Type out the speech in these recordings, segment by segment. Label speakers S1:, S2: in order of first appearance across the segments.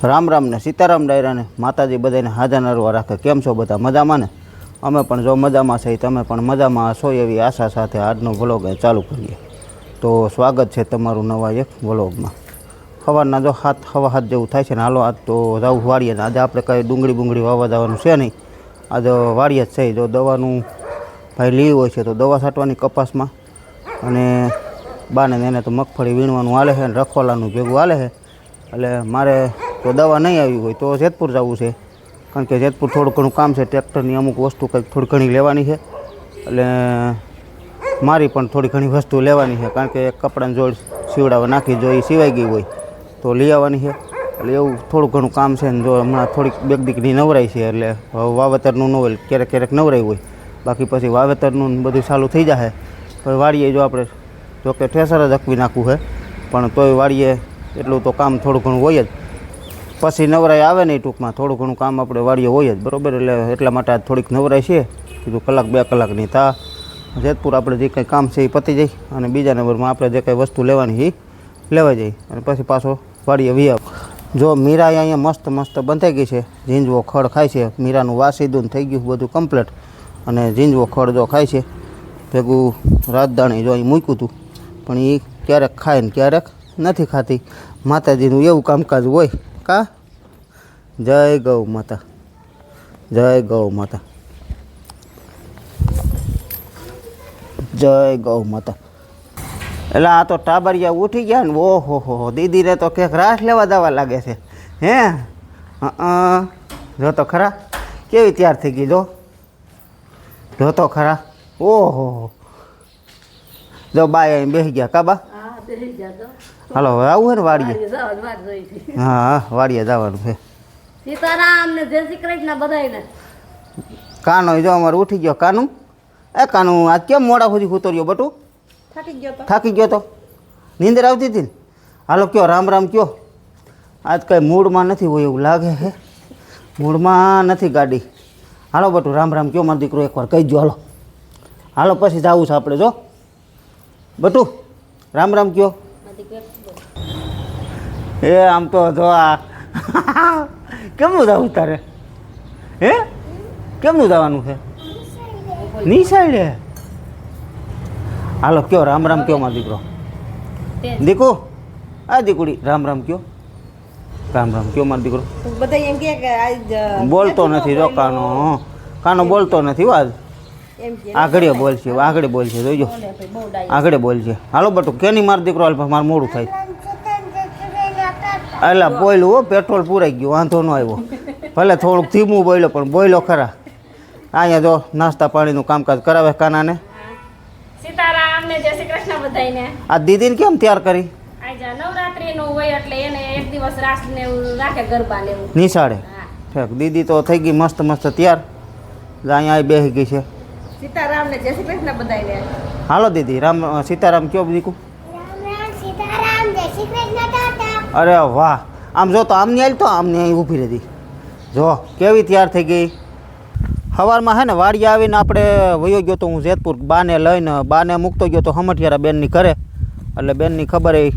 S1: રામ રામ ને સીતારામ ડાયરાને માતાજી બધાને હાજર નરવા રાખે. કેમ છો બધા? મજામાં ને? અમે પણ જો મજામાં છે, તમે પણ મજામાં હશો એવી આશા સાથે આજનો વ્લોગ ચાલુ કરીએ. તો સ્વાગત છે તમારું નવા એક વ્લોગમાં. સવારના જો સવા હાથ જેવું થાય છે ને હાલો આજ તો જવું વાડીએ. આજે આપણે કંઈ ડુંગળી વાવવા જવાનું છે નહીં, આજે વાડીએ જ છે. જો દવાનું ભાઈ લીવ હોય છે તો દવા છાંટવાની કપાસમાં, અને બાને એને તો મગફળી વીણવાનું હાલે છે ને રખોલાનું ભેગું હાલે છે. એટલે મારે તો દવા નહીં આવી હોય તો જેતપુર જવું છે, કારણ કે જેતપુર થોડું ઘણું કામ છે. ટ્રેક્ટરની અમુક વસ્તુ કંઈક થોડી ઘણી લેવાની છે, એટલે મારી પણ થોડી ઘણી વસ્તુ લેવાની છે. કારણ કે કપડાની જોડ સીવડાવવા નાખી જો એ સિવાઈ ગઈ હોય તો લઈ આવવાની છે. એટલે એવું થોડું ઘણું કામ છે ને જો હમણાં થોડીક બેક દીકરી નવરાઈ છે, એટલે વાવેતરનું ન હોય, ક્યારેક ક્યારેક નવરાઈ હોય, બાકી પછી વાવેતરનું બધું ચાલુ થઈ જશે. પછી વાડીએ જો આપણે જોકે ઠેસર જ અકવી નાખવું છે, પણ તોય વાડીએ એટલું તો કામ થોડું ઘણું હોય જ. પછી નવરાઈ આવે નહીં, ટૂંકમાં થોડું ઘણું કામ આપણે વાડીએ હોય જ, બરાબર. એટલે એટલા માટે આજ થોડીક નવરાઈ છે, કીધું કલાક 2 કલાકની તા જેતપુર આપણે જે કંઈ કામ છે એ પતી જાય, અને બીજા નંબરમાં આપણે જે કંઈ વસ્તુ લેવાની એ લેવા જઈએ, અને પછી પાછો વાડીએ વી આવ. જો મીરા અહીંયા મસ્ત મસ્ત બંધાઈ ગઈ છે, ઝીંઝવો ખડ ખાય છે. મીરાનું વાસીદું થઈ ગયું બધું કમ્પ્લીટ, અને ઝીંઝવો ખડ જો ખાય છે. ભેગું રાજદાણી જો અહીં મૂક્યું હતું, પણ એ ક્યારેક ખાય ને ક્યારેક નથી ખાતી. માતાજીનું એવું કામકાજ હોય કા. જય ગૌ માતા, જય ગૌ માતા, જય ગૌ માતા. એટલે આ તો ટાબરિયા ઉઠી ગયા ને, ઓહો હો, દીદીને તો ક્યાંક રાસ લેવા જવા લાગે છે. હે જો તો ખરા કેવી તૈયાર થઈ ગઈ. જો તો ખરા. ઓહો જો બાય અહીં બેસી ગયા કાબા. હાલો હવે આવું છે ને વાડીએ? હા વાડીએ જવાનું છે.
S2: સીતારામ ને જય શ્રી કૃષ્ણ બધાયને.
S1: કાનો જો અમારે ઉઠી ગયો. કાનું એ કાનું આજ કેમ મોડા સુધી ઉતર્યો બટુ? થાકી ગયો તો નીંદર આવતી હતી ને. હાલો કયો રામ રામ કયો. આજ કંઈ મૂડમાં નથી હોય એવું લાગે છે, મૂડમાં નથી ગાડી. હાલો બટુ રામ રામ કયો મારો દીકરો, એકવાર કહી દો. હાલો હાલો પછી જવું છે આપણે. જો બટુ રામ રામ કયો. એ આમ તો જો આ કેમનું જવું તારે? હે કેમનું જવાનું છે? નિસાઈડે. હાલો કયો રામ રામ કયો મારો દીકરો. દીકુ આ દીકુડી રામ રામ કયો. રામ રામ કયો મારો દીકરો.
S2: બધા એમ કે
S1: બોલતો નથી. જો કાનો કાનો બોલતો નથી. આજ આગળ બોલશે, આગળ બોલશે. જોઈજો આગળ બોલશે. હાલો બટુ કેની મારો દીકરો હાલ, મારું મોડું થાય. એટલે બોલ્યું હો, પેટ્રોલ પૂરાઈ ગયું, વાંધો ન આવ્યો. ભલે થોડુંક ધીમું બોલ્યો પણ બોલ્યો ખરા. અહીંયા જો નાસ્તા પાણીનું કામકાજ કરાવે કાનાને.
S2: સીતારામ ને જય શ્રી કૃષ્ણ બધાયને.
S1: આ દીદીને કેમ તૈયાર કરી?
S2: આજે નવરાત્રી નું હોય એટલે એને એક દિવસ રાસ ને એવું રાખે, ગરબા ને એવું
S1: નિશાળે. ઠેક દીદી તો થઈ ગઈ મસ્ત મસ્ત તૈયાર. અહીંયા બેસી ગઈ છે.
S2: સીતારામ ને જય શ્રી કૃષ્ણ બધાયને.
S1: હાલો દીદી રામ સીતારામ કયો દીકુ.
S2: સીતારામ જય શ્રી કૃષ્ણ ટાટા.
S1: અરે વાહ. આમ જો તો આમની આવી તો આમની અહીં ઊભી રહી. જો કેવી તૈયાર થઈ ગઈ. સવારમાં હે ને વાડીએ આવીને આપણે વયો ગયો તો હું જેતપુર બાને લઈને, બાને મૂકતો ગયો તો હમઠિયારા બેનની ઘરે. એટલે બેનની ખબર એ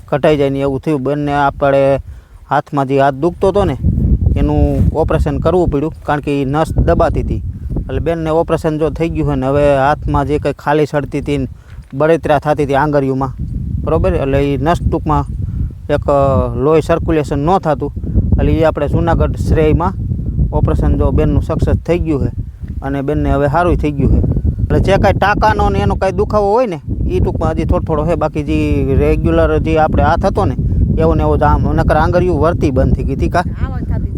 S1: કટાઈ જાય ને એવું થયું. બેનને આપણે હાથમાં જે હાથ દુખતો હતો ને એનું ઓપરેશન કરવું પડ્યું, કારણ કે એ નસ દબાતી હતી. એટલે બેનને ઓપરેશન જો થઈ ગયું હોય ને, હવે હાથમાં જે કંઈ ખાલી સડતી હતી ને બળતરા થતી હતી આંગળીઓમાં, બરાબર. એટલે એ નસ ટૂંકમાં એક લોહી સર્ક્યુલેશન ન થતું. એટલે એ આપણે જુનાગઢ શ્રેયમાં ઓપરેશન જો બેનનું સક્સેસ થઈ ગયું છે, અને બેનને હવે સારું થઈ ગયું છે. એટલે જે કાંઈ ટાંકાનો ને એનો કાંઈ દુખાવો હોય ને એ ટૂંકમાં હજી થોડો છે. બાકી જે રેગ્યુલર જે આપણે હાથ હતો ને એવો ને એવો જ આમ નકર આંગળીઓ વર્તી બંધ થઈ ગઈ હતી કા.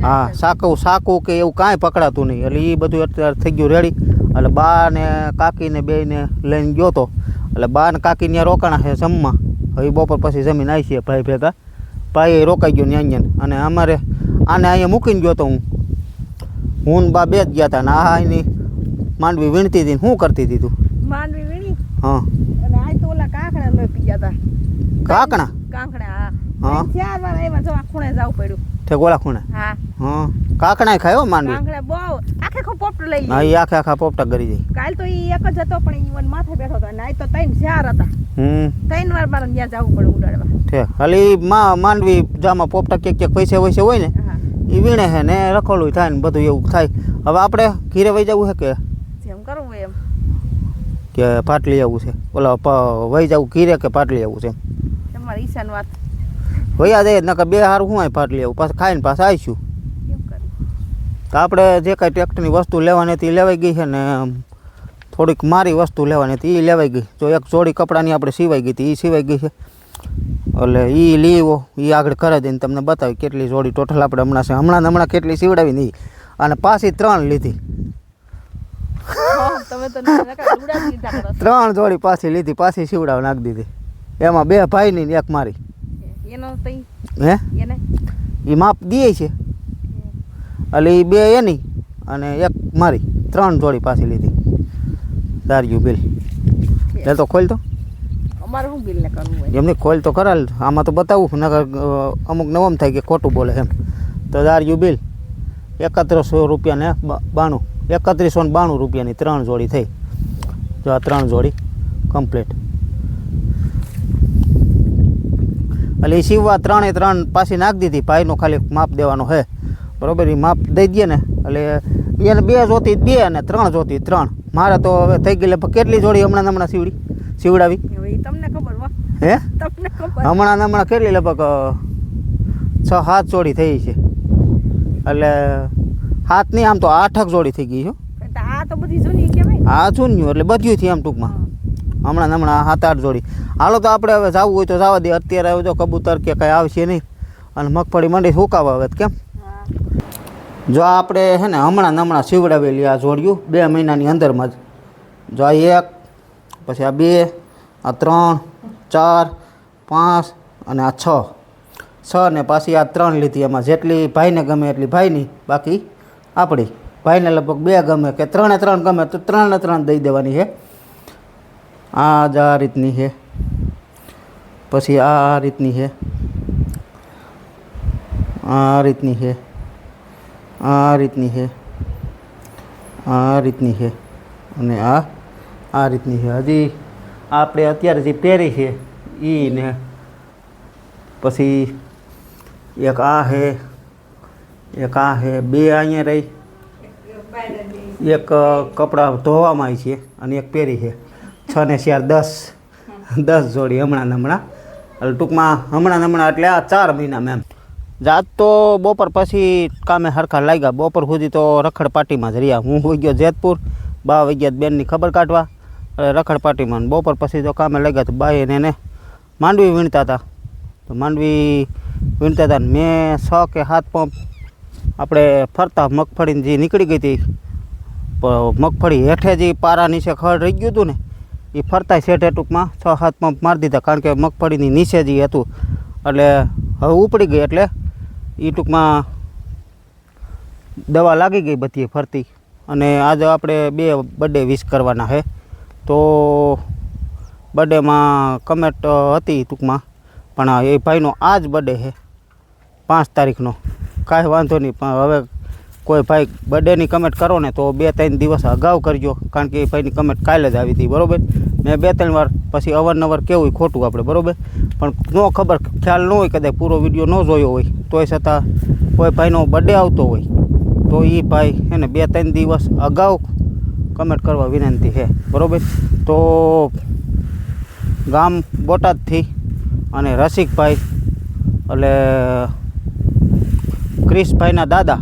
S1: હા સાકું કે એવું કાંઈ પકડાતું નહીં. એટલે એ બધું અત્યારે થઈ ગયું રેડી. એટલે બા ને કાકીને બેયને લઈને ગયો તો. એટલે બા ને કાકી ત્યાં રોકાણા છે જમવા. હવે બપોર પછી જમીન આવી છે ભાઈ ભેગા. ભાઈ રોકાઈ ગયો ત્યાં. અને અમારે આને અહીંયા મૂકીને ગયો તો હું બા બે જ ગયા હતા. ને આ એની માંડવી વીણતી હતી. શું કરતી હતી તું?
S2: માંડવી વીણી.
S1: હા
S2: અને આ તો ઓલા કાંકડા લો પી ગયા હતા.
S1: કાકણા
S2: કાંકડા.
S1: હા
S2: 4 વાર આવ્યા જો ખૂણે જવું પડ્યું.
S1: તે ગોળા ખૂણે.
S2: હા
S1: હા કાકણા ખાયો માંડવી.
S2: કાંકડા બહુ આખે પોપટ લઈ
S1: હા એ આખા પોપટા કરી જાય.
S2: કાલ તો ઈ એક જ હતો, પણ ઈ માથે બેઠો હતો. અને આ તો 3-4 હતા. 3 વાર મારે ત્યાં જવું પડે ઉડાડવા.
S1: ઠેક ખાલી માંડવી જામાં પોપટા ક્યાંક પૈસા વૈસે હોય ને
S2: હા
S1: એ વીણે છે ને રખોલું થાય ને બધું એવું થાય. હવે આપણે ઘીરે વહી જવું છે
S2: જેમ કરવું એમ
S1: કે પાટલી આવવું છે ઓલા વહી જવું ઘીરે કે પાટલી આવવું છે
S2: તમારી ઈચ્છાની વાત
S1: વયા જાય નકર બે હારું શું હોય પાટલી આવું પાછું ખાઈને પાછા આવીશું.
S2: કેમ કરી
S1: તો આપણે જે કાંઈ ટ્રેક્ટરની વસ્તુ લેવાની હતી એ લેવાઈ ગઈ છે ને થોડીક મારી વસ્તુ લેવાની હતી એ લેવાઈ ગઈ. જો એક જોડી કપડાની આપણે સિવાઈ ગઈ હતી એ સિવાઈ ગઈ છે એટલે એ લીવો એ આગળ કરે દઈને તમને બતાવી કેટલી જોડી ટોટલ આપણે હમણાં કેટલી સીવડાવી નહીં અને પાછી 3 લીધી.
S2: તમે તો ઉડાડી દીધા કરો
S1: 3 જોડી પાછી લીધી પાછી સીવડાવ નાખી દીધી. એમાં 2 ભાઈની ને 1 મારી.
S2: એનો તઈ
S1: હે
S2: એને
S1: એ માપ દે છે એટલે એ 2 એની અને 1 મારી 3 જોડી પાછી લીધી. દાર્યું બિલ એ તો ખોલ તો
S2: અમારે શું બિલ ને કરવું હોય
S1: એમની ખોલ તો કરાલ આમાં તો બતાવું નકર અમુક નવમ થાય કે ખોટું બોલે એમ. તો દાર્યું બિલ 3100 રૂપિયા ને 92 3192 રૂપિયાની 3 જોડી થઈ. જો આ 3 જોડી કમ્પ્લીટ એટલે એ સીવવા 3 પાછી નાખી દીધી. ભાઈનો ખાલી માપ દેવાનો છે બરાબર. એ માપ દઈ દે ને એટલે એને 2 જોતી 2 અને 3 જોતી 3. મારે તો હવે થઈ ગઈ લગભગ કેટલી જોડી હમણાં સીવડાવી
S2: હવે ઈ તમને ખબર હો
S1: હે
S2: તમને ખબર
S1: હમણાં કેટલી લગભગ 6-7 જોડી થઈ છે. એટલે 7 નહીં આમ તો 8 જોડી થઈ ગઈ છે.
S2: આ તો બધી જૂની કહેવાય
S1: આ જૂન્યું એટલે બધું થયું આમ ટૂંકમાં હમણાં 7-8 જોડી. હાલો તો આપણે હવે જવું હોય તો જવા દે. અત્યારે હવે જો કબૂતર કે કાંઈ આવશે નહીં અને મગફળી મંડી સુકાવા હવે કેમ જો આપણે છે ને હમણાં સીવડાવેલી આ જોડ્યું 2 મહિનાની અંદરમાં જ. જો આ 1 પછી આ 2 આ 3 4 5 અને આ 6 ને પાછી આ 3 લીધી. એમાં જેટલી ભાઈને ગમે એટલી ભાઈની બાકી આપણી. ભાઈને લગભગ 2 ગમે કે 3 ગમે તો 3 ને 3 દઈ દેવાની છે. આ રીતની છે પછી આ રીતની છે આ રીતની છે આ રીતની છે આ રીતની છે અને આ રીતની છે. હજી આપણે અત્યારે જે પહેરી છે એ ને પછી એક આ છે એક આ છે 2 અહીંયા રહી એક કપડાં ધોવામાં છે અને એક પહેરી છે 6 ને 4 10 જોડી હમણાં એટલે ટૂંકમાં હમણાં એટલે આ 4 મહિનામાં એમ. જાત તો બપોર પછી કામે હરખા લાગ્યા. બપોર સુધી તો રખડપાટીમાં જ રહ્યા. હું હોઈ ગયો જેતપુર, બા વહી ગયા બેનની ખબર કાઢવા રખડપાટીમાં. બપોર પછી તો કામે લાગ્યા તો બાઈ એને માંડવી વીણતા હતા. તો માંડવી વીણતા હતા ને મેં 6 કે 7 પંપ આપણે ફરતા મગફળીની જે નીકળી ગઈ હતી મગફળી હેઠે જે પારા નીચે ખડ રહી ગયું હતું ને એ ફરતા શેઠે ટૂંકમાં 6-7 પંપ મારી દીધા. કારણ કે મગફળીની નીચે જે હતું એટલે હવે ઉપડી ગઈ એટલે એ ટૂંકમાં દવા લાગી ગઈ બધી ફરતી. અને આજે આપણે 2 બર્થડે વિશ કરવાના છે. તો બર્થડેમાં કમેન્ટ હતી ટૂંકમાં પણ એ ભાઈનો આ જ બર્થડે છે 5 તારીખનો. કાંઈ વાંધો નહીં પણ હવે કોઈ ભાઈ બર્થડેની કમેન્ટ કરો ને તો 2-3 દિવસ અગાઉ કરજો. કારણ કે એ ભાઈની કમેન્ટ કાલે જ આવી હતી બરાબર. મેં 2-3 વાર પછી અવારનવાર કેવું ખોટું આપણે બરાબર. પણ ન ખબર ખ્યાલ ન હોય કદાચ પૂરો વિડીયો ન જોયો હોય તોય છતાં કોઈ ભાઈનો બર્થડે આવતો હોય તો એ ભાઈ એને 2-3 દિવસ અગાઉ કમેન્ટ કરવા વિનંતી છે બરાબર. તો ગામ બોટાદથી અને રસિકભાઈ એટલે ક્રિશભાઈના દાદા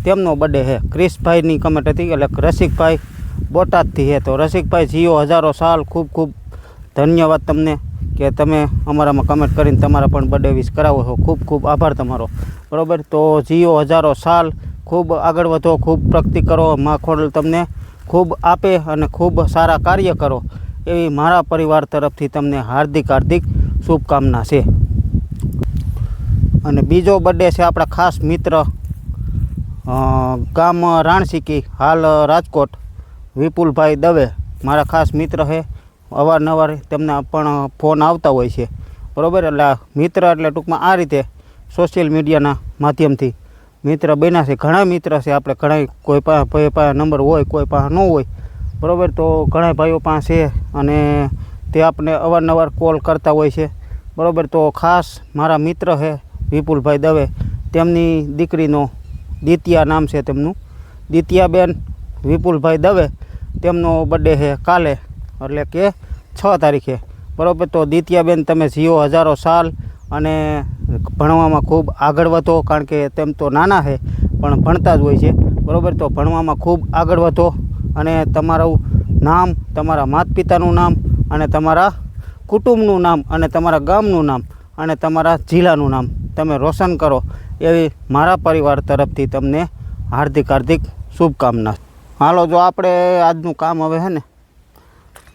S1: તેમનો બર્થડે છે. ક્રિશભાઈની કમેન્ટ હતી એટલે રસિકભાઈ બોટાદથી છે. તો રસિકભાઈ જીઓ હજારો સાલ ખૂબ ખૂબ ધન્યવાદ તમને કે તમે અમારામાં કમેન્ટ કરીને તમારા પણ બર્થડે વિશ કરાવો છો. ખૂબ ખૂબ આભાર તમારો બરાબર. તો જીઓ હજારો સાલ ખૂબ આગળ વધો, ખૂબ પ્રગતિ કરો, માં ખોડલ તમને ખૂબ આપે અને ખૂબ સારા કાર્ય કરો એવી મારા પરિવાર તરફથી તમને હાર્દિક શુભકામના છે. અને બીજો બર્થડે છે આપણા ખાસ મિત્ર ગામ રાણસીકી હાલ રાજકોટ વિપુલભાઈ દવે મારા ખાસ મિત્ર છે. અવારનવાર તેમના પણ ફોન આવતા હોય છે બરાબર. એટલે મિત્ર એટલે ટૂંકમાં આ રીતે સોશિયલ મીડિયાના માધ્યમથી મિત્ર બન્યા છે. ઘણા મિત્ર છે આપણે ઘણા કોઈ પાસે નંબર હોય કોઈ પાસે ન હોય બરાબર. તો ઘણા ભાઈઓ પાસે છે અને તે આપણે અવારનવાર કોલ કરતા હોય છે બરાબર. તો ખાસ મારા મિત્ર છે વિપુલભાઈ દવે, તેમની દીકરીનો દિત્યા નામ છે તેમનું, દિત્યાબેન વિપુલભાઈ દવે, તેમનો બર્થડે છે કાલે એટલે કે 6 તારીખે, બરાબર. તો દિત્યાબેન તમે જીવો હજારો સાલ અને ભણવામાં ખૂબ આગળ વધો, કારણ કે તેમ તો નાના છે પણ ભણતા જ હોય છે, બરાબર. તો ભણવામાં ખૂબ આગળ વધો અને તમારું નામ, તમારા માતા પિતાનું નામ અને તમારા કુટુંબનું નામ અને તમારા ગામનું નામ અને તમારા જિલ્લાનું નામ તમે રોશન કરો, એવી મારા પરિવાર તરફથી તમને હાર્દિક હાર્દિક શુભકામના. હાલો, જો આપણે આજનું કામ હવે છે ને,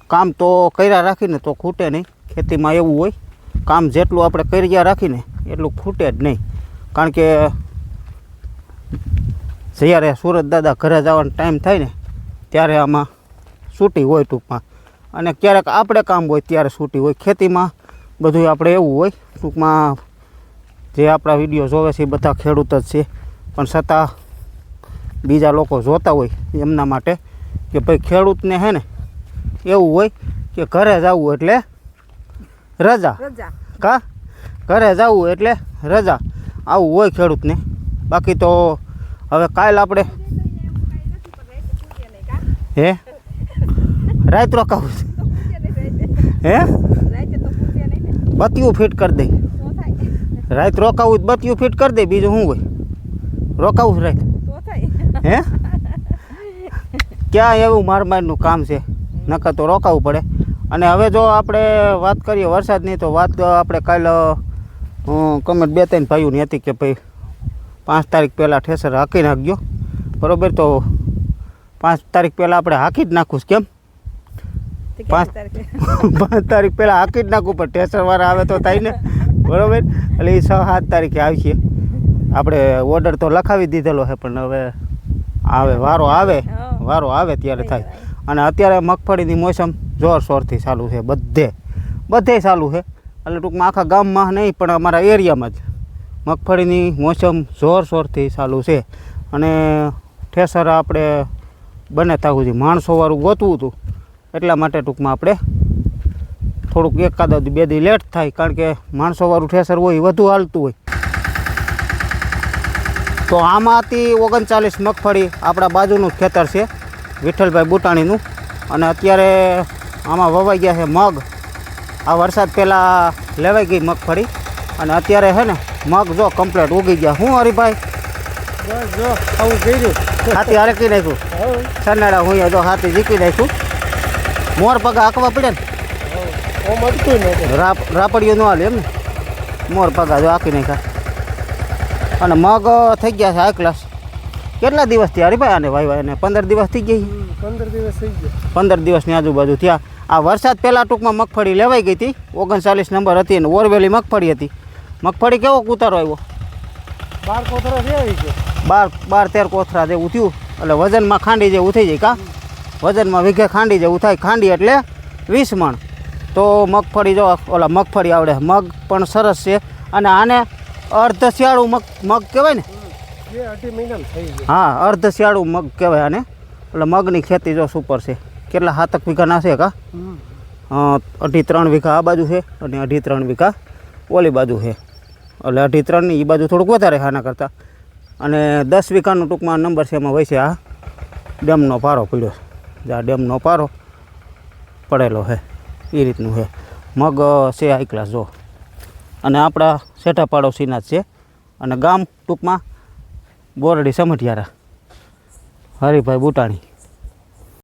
S1: કામ તો કર્યા રાખીને તો ખૂટે નહીં. ખેતીમાં એવું હોય, કામ જેટલું આપણે કર્યા રાખીને એટલું ખૂટે જ નહીં, કારણ કે જ્યારે સુરત દાદા ઘરે જવાનો ટાઈમ થાય ને ત્યારે આમાં છૂટી હોય ટૂંકમાં, અને ક્યારેક આપણે કામ હોય ત્યારે છૂટી હોય. ખેતીમાં બધું આપણે એવું હોય ટૂંકમાં. જે આપણા વિડીયો જોવે છે એ બધા ખેડૂત જ છે, પણ છતાં બીજા લોકો જોતા હોય એમના માટે કે ભાઈ ખેડૂતને છે ને એવું હોય કે ઘરે જવું એટલે રજા, કા ઘરે જવું એટલે રજા, આવું હોય ખેડૂતને. બાકી તો હવે કાલ આપણે હે રાત રોકાવું હે બત્યું ફિટ કરી દઈ, રાત રોકાવું બત્યું ફિટ કરી દે, બીજું શું હોય, રોકાવું રાત હે ક્યાં એવું મારનું કામ છે, નકર તો રોકાવું પડે. અને હવે જો આપણે વાત કરીએ વરસાદની, તો વાત આપણે કાલ કમેન્ટ 2-3 ભાઈઓની હતી કે ભાઈ 5 તારીખ પહેલાં ઠેસર હાંકી નાખજો, બરાબર. તો 5 તારીખ પહેલાં આપણે હાંકી જ નાખું, કેમ 5 તારીખ પહેલાં હાંકી જ નાખવું, પણ ઠેસરવાળા આવે તો થાય ને, બરાબર. એટલે એ 6-7 તારીખે આવશે. આપણે ઓર્ડર તો લખાવી દીધેલો છે, પણ હવે વારો આવે ત્યારે થાય. અને અત્યારે મગફળીની મોસમ જોરશોરથી ચાલુ છે, બધે ચાલુ છે. એટલે ટૂંકમાં આખા ગામમાં નહીં પણ અમારા એરિયામાં જ મગફળીની મોસમ જોરશોરથી ચાલુ છે. અને ઠેસર આપણે બને ત્યાં સુધી માણસોવાળું ગોતવું હતું, એટલા માટે ટૂંકમાં આપણે થોડુંક એકાદ 2 દી લેટ થાય, કારણ કે માણસોવાળું ઠેસર હોય એ વધુ હાલતું હોય. તો આમાંથી 39 મગફળી આપણા બાજુનું ખેતર છે વિઠ્ઠલભાઈ બુટાણીનું, અને અત્યારે આમાં વવાઈ ગયા છે મગ. આ વરસાદ પહેલાં લેવાઈ ગઈ મગફળી, અને અત્યારે છે ને મગ જો કમ્પ્લીટ ઉગી ગયા. શું હરીભાઈ જો આવું કીધું, હાથી હરકી નાખ્યું, સનાડા હું જો હાથી જીકી નાખ્યું. મોર પગા હાંકવા પડે ને, રાપડીઓ ન હાલે એમ ને, મોર પગા જો હાંકી નાખ્યા. અને મગ થઈ ગયા છે હાઈ ક્લાસ. કેટલા દિવસથી હરીભાઈ આને વાવ્યા? એને 15 દિવસ થઈ ગઈ.
S3: 15 દિવસ થઈ ગયા,
S1: 15 દિવસની આજુબાજુ થયા. આ વરસાદ પહેલાં ટૂંકમાં મગફળી લેવાઈ ગઈ હતી, 39 નંબર હતી, અને ઓરવેલી મગફળી હતી. મગફળી કેવો ઉતારો આવ્યો?
S3: 12 કોથરા થઈ ગયો,
S1: 12-13 કોથરા જેવું થયું. એટલે વજનમાં ખાંડી જેવું થઈ જાય, કા વજનમાં વીઘે ખાંડી જેવું થાય. ખાંડી એટલે 20 મણ. તો મગફળી જો ઓલા મગફળી આવડે, મગ પણ સરસ છે. અને આને અર્ધ શિયાળું મગ કહેવાય ને,
S3: 2-2.5 મહિના થઈ ગયા.
S1: હા, અર્ધ શિયાળું મગ કહેવાય આને. એટલે મગની ખેતી જો સુપર છે. કેટલા 7 વીઘાના છે કા? 2.5-3 વીઘા આ બાજુ છે અને 2.5-3 વીઘા ઓલી બાજુ છે. એટલે 2.5-3ની એ બાજુ થોડુંક વધારે આના કરતાં. અને 10 વીઘાનું ટૂંકમાં નંબર છે. એમાં વૈસે આ ડેમનો પારો પડ્યો છે, આ ડેમનો પારો પડેલો છે, એ રીતનું છે. મગ છે હાઈ ક્લાસ જો. અને આપણા સેઠા પાડોશીના જ છે. અને ગામ ટૂંકમાં બોરડી સમઢિયારા, હરિભાઈ બુટાણી.